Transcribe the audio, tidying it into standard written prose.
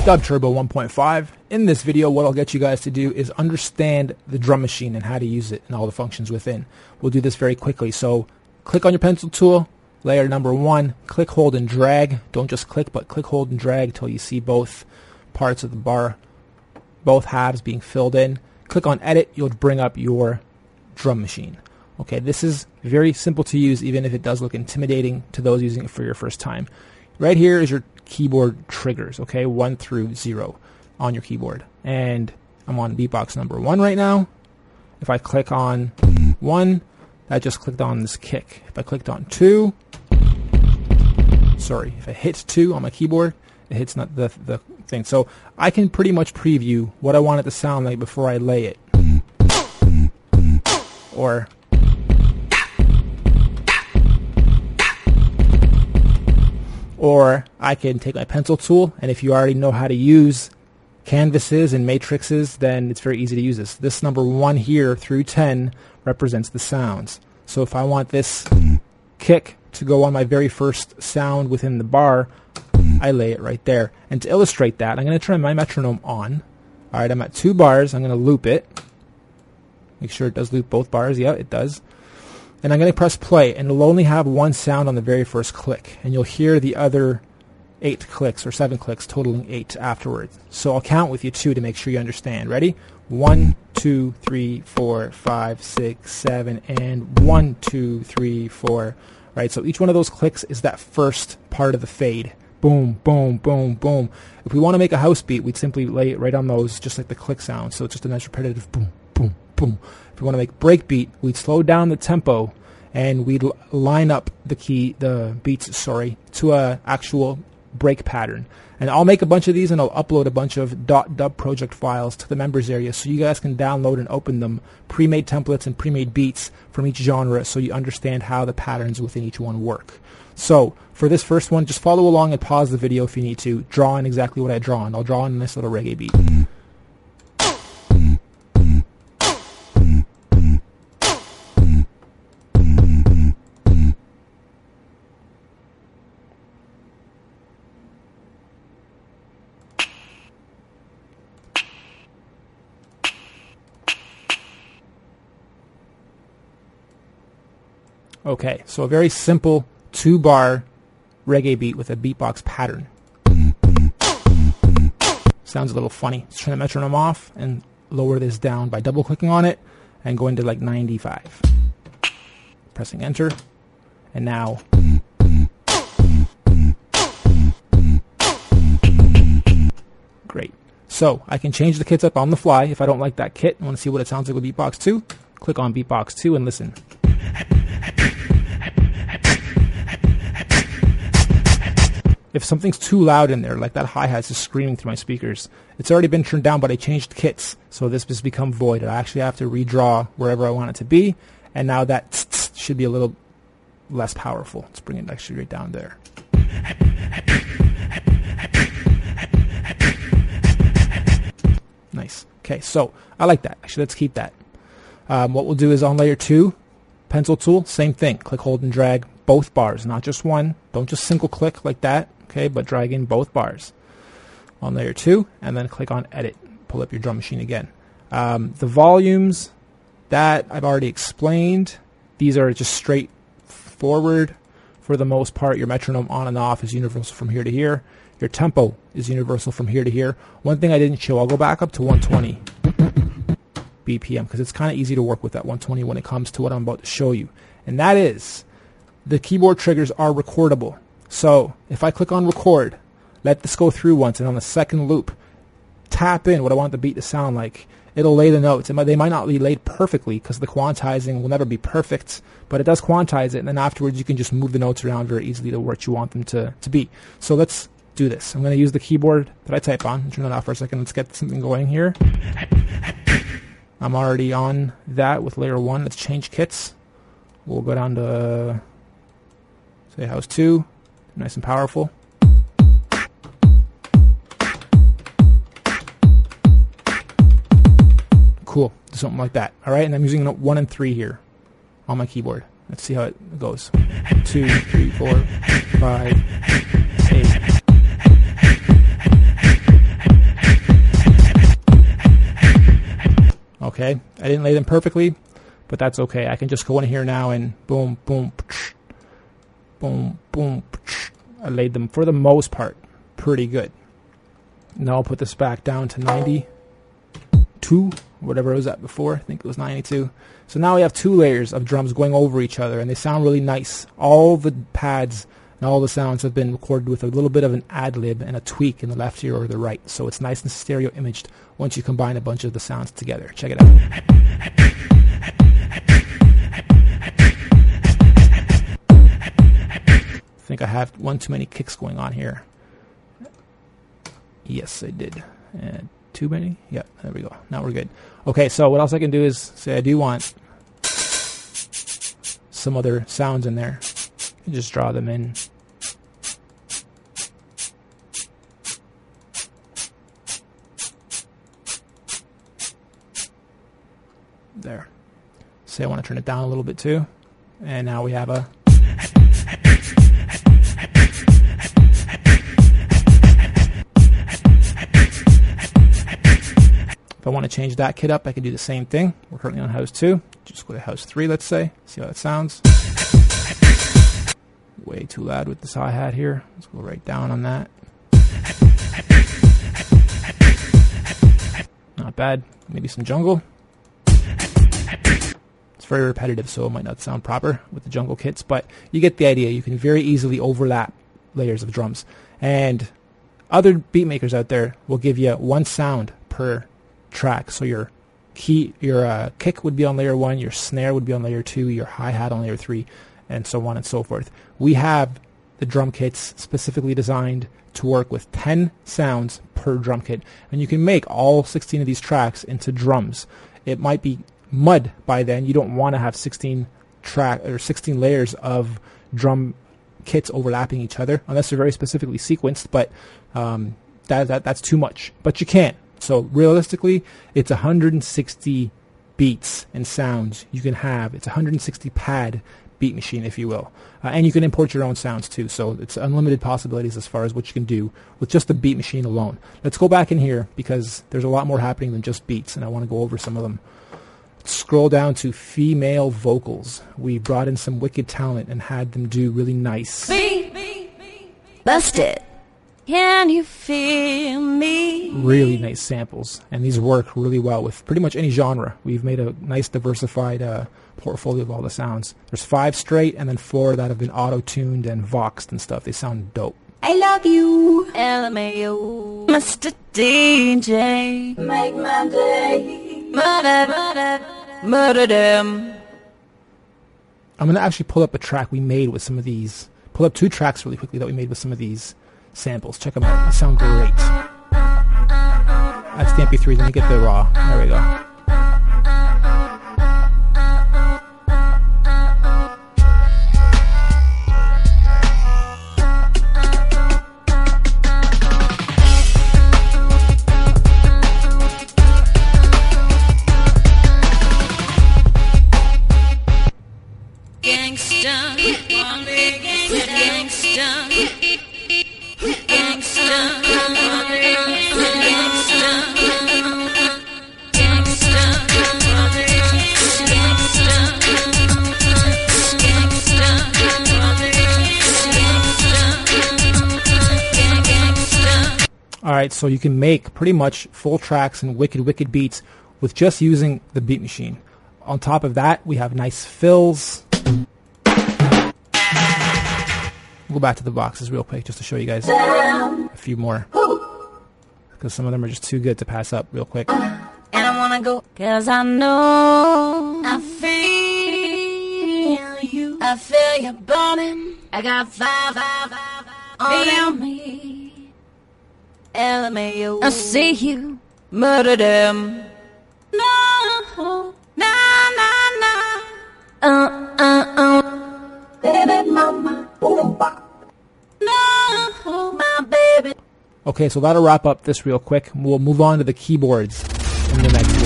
DUBturbo 1.5. In this video, what I'll get you guys to do is understand the drum machine and how to use it and all the functions within. We'll do this very quickly. So click on your pencil tool, layer number 1, click, hold, and drag. Don't just click, but click, hold, and drag until you see both parts of the bar, both halves being filled in. Click on edit, you'll bring up your drum machine. Okay, this is very simple to use, even if it does look intimidating to those using it for your first time. Right here is your keyboard triggers, okay, 1 through 0 on your keyboard. And I'm on beatbox number 1 right now. If I click on 1, that just clicked on this kick. If I clicked on 2, if I hit 2 on my keyboard, it hits not the thing. So I can pretty much preview what I want it to sound like before I lay it. Or I can take my pencil tool, and if you already know how to use canvases and matrices, then it's very easy to use this. This number 1 here through 10 represents the sounds. So if I want this kick to go on my very first sound within the bar, I lay it right there. And to illustrate that, I'm going to turn my metronome on. Alright, I'm at 2 bars. I'm going to loop it. Make sure it does loop both bars. Yeah, it does. And I'm going to press play, and it'll only have 1 sound on the very first click. And you'll hear the other 8 clicks or 7 clicks, totaling 8 afterwards. So I'll count with you 2 to make sure you understand. Ready? 1, 2, 3, 4, 5, 6, 7, and 1, 2, 3, 4. Right, so each one of those clicks is that first part of the fade. Boom, boom, boom, boom. If we want to make a house beat, we'd simply lay it right on those, just like the click sound. So it's just a nice repetitive boom, boom, boom. If we want to make breakbeat, we'd slow down the tempo and we'd line up the beats, to a actual break pattern. And I'll make a bunch of these, and I'll upload a bunch of .dub project files to the members area so you guys can download and open them, pre-made templates and pre-made beats from each genre, so you understand how the patterns within each one work. So for this first one, just follow along and pause the video if you need to. Draw in exactly what I draw in. I'll draw in this little reggae beat. Okay, so a very simple 2-bar reggae beat with a beatbox pattern. Sounds a little funny. Let's turn the metronome off and lower this down by double-clicking on it and going to like 95. Pressing enter, and now great. So I can change the kits up on the fly if I don't like that kit. I want to see what it sounds like with Beatbox 2. Click on Beatbox 2 and listen. If something's too loud in there, like that hi-hat's just screaming through my speakers, it's already been turned down, but I changed kits, so this has become void. I actually have to redraw wherever I want it to be, and now that should be a little less powerful. Let's bring it actually right down there. Nice. Okay, so I like that. Actually, let's keep that. What we'll do is on layer 2, pencil tool, same thing. Click, hold, and drag both bars, not just one. Don't just single click like that, okay, but drag in both bars on layer 2, and then click on edit. Pull up your drum machine again. The volumes, that I've already explained. These are just straightforward for the most part. Your metronome on and off is universal from here to here. Your tempo is universal from here to here. One thing I didn't show, I'll go back up to 120 BPM because it's kind of easy to work with that 120 when it comes to what I'm about to show you. And that is, the keyboard triggers are recordable. So if I click on record, let this go through once, and on the second loop, tap in what I want the beat to sound like. It'll lay the notes. They might not be laid perfectly because the quantizing will never be perfect, but it does quantize it, and then afterwards you can just move the notes around very easily to what you want them to be. So let's do this. I'm going to use the keyboard that I type on. Turn that off for a second. Let's get something going here. I'm already on that with layer 1. Let's change kits. We'll go down to, say, house 2. Nice and powerful. Cool. Something like that. All right, and I'm using 1 and 3 here on my keyboard. Let's see how it goes. 2, 3, 4, 5, 8. Okay, I didn't lay them perfectly, but that's okay. I can just go in here now and boom, boom, boom, boom. I laid them, for the most part, pretty good. Now I'll put this back down to 92, whatever it was at before. I think it was 92. So now we have 2 layers of drums going over each other, and they sound really nice. All the pads and all the sounds have been recorded with a little bit of an ad-lib and a tweak in the left ear or the right. So it's nice and stereo imaged once you combine a bunch of the sounds together. Check it out. I think I have one too many kicks going on here. Yes, I did. And too many? Yeah, there we go. Now we're good. Okay, so what else I can do is say I do want some other sounds in there. And just draw them in. There. Say I want to turn it down a little bit too. And now we have a... If I want to change that kit up, I can do the same thing. We're currently on house 2. Just go to house 3, let's say. See how that sounds. Way too loud with this hi-hat here. Let's go right down on that. Not bad. Maybe some jungle. It's very repetitive, so it might not sound proper with the jungle kits, but you get the idea. You can very easily overlap layers of drums. And other beat makers out there will give you 1 sound per track. So your kick would be on layer 1, your snare would be on layer 2, your hi-hat on layer 3, and so on and so forth. We have the drum kits specifically designed to work with 10 sounds per drum kit, and you can make all 16 of these tracks into drums. It might be mud by then. You don't want to have 16 layers of drum kits overlapping each other unless they're very specifically sequenced, but that's too much. But you can. So realistically, it's 160 beats and sounds you can have. It's a 160 pad beat machine, if you will. And you can import your own sounds too, so it's unlimited possibilities as far as what you can do with just the beat machine alone. Let's go back in here because there's a lot more happening than just beats, and I want to go over some of them. Let's scroll down to female vocals. We brought in some wicked talent and had them do really nice. Bust it. Can you feel me? Really nice samples, and these work really well with pretty much any genre. We've made a nice diversified portfolio of all the sounds. There's 5 straight and then 4 that have been auto-tuned and voxed and stuff. They sound dope. I love you, LMAO, Mr. DJ. Make my day. Murder them. I'm going to actually pull up a track we made with some of these. Pull up 2 tracks really quickly that we made with some of these samples. Check them out. They sound great. That's the MP3. Let me get the raw. There we go. Alright, so you can make pretty much full tracks and wicked beats with just using the beat machine. On top of that, we have nice fills. We'll go back to the boxes real quick just to show you guys a few more, because some of them are just too good to pass up real quick. And I wanna go, cause I know I feel you. I feel you burning. I got fire on me. LMAO, I see you murder them. No, baby mama, no, my baby. Okay, so that'll wrap up this real quick. We'll move on to the keyboards in the next